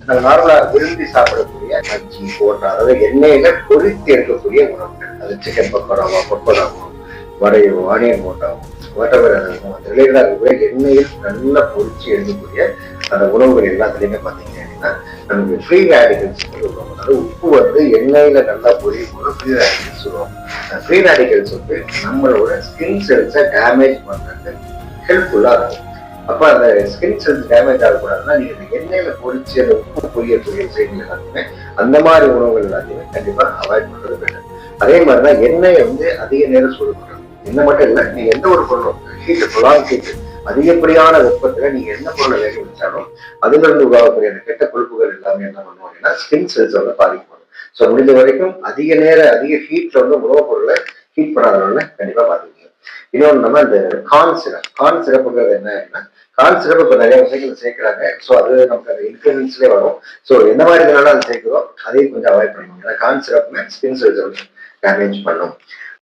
நம்ம நார்மலா விரும்பி சாப்பிடக்கூடிய பஜ்ஜி போட்டா, அதாவது எண்ணெயில பொரித்து எடுக்கக்கூடிய உணவுகள். அது சிக்கன் பக்கோடாவோ, வடையோ, ஆனியன் போட்டாவோ, whatever அது ரிலேட்டடா இருக்கக்கூடிய எண்ணெயில் நல்லா பொரிச்சு எடுக்கக்கூடிய அந்த உணவுகள் எல்லாத்துலயுமே பாத்தீங்க அப்படின்னா நமக்கு ஃப்ரீ ரேடிகல்ஸ் சொல்லுவாங்க. அதாவது உப்பு வந்து எண்ணெயில நல்லா பொரியும் போது ஃப்ரீ ரேடிகல்ஸ் சொல்லுவாங்க. ஃப்ரீ ரேடிகல்ஸ் வந்து நம்மளோட ஸ்கின் செல்ஸை டேமேஜ் பண்றது ஹெல்ப்ஃபுல்லா இருக்கும். அப்ப அந்த ஸ்கின் செல்ஸ் டேமேஜ் ஆகக்கூடாதுன்னா நீங்க இந்த எண்ணெயில பொரிச்சு அந்த உப்பு பொரியக்கூடிய விஷயங்கள் எல்லாத்தையுமே அந்த மாதிரி உணவுகள் எல்லாத்தையுமே கண்டிப்பா அவாய்ட் பண்றது பெட்டர். அதே மாதிரிதான் எண்ணெயை வந்து அதிக நேரம் சூடு பண்றது. என்ன மட்டும் இல்ல, நீங்க எந்த ஒரு பொருளும் ஹீட் லாங் ஹீட் அதிகப்படியான வெப்பத்துல நீங்க எந்த பொருளை வேக வச்சாலும் அதுல இருந்து உருவாகக்கூடிய அந்த கெட்ட கொழுப்புகள் எல்லாமே என்ன பண்ணுவோம் அப்படின்னா ஸ்கின் செல்ஸ் வந்து பாதிக்கும். ஸோ முடிஞ்ச வரைக்கும் அதிக ஹீட்ல வந்து உணவுப் பொருளை ஹீட் பண்ணாதவங்க கண்டிப்பா பாதிக்கும். இன்னொன்று நம்ம இந்த கார்ன் சிறப்புங்கிறது என்ன, கார்ன் சிறப்பு இப்போ நிறைய விஷயங்கள் சேர்க்கிறாங்க. ஸோ அது நமக்கு அந்த இன்ஃபுளுன்ஸ்லேயே வரும். ஸோ எந்த மாதிரி இதனால அது சேர்க்கிறோம் அதையும் கொஞ்சம் அவாய்ட் பண்ணணும். ஏன்னா கார்ன் சிறப்புமே ஸ்கின் செல்ஸ் வந்து டேமேஜ் பண்ணும்.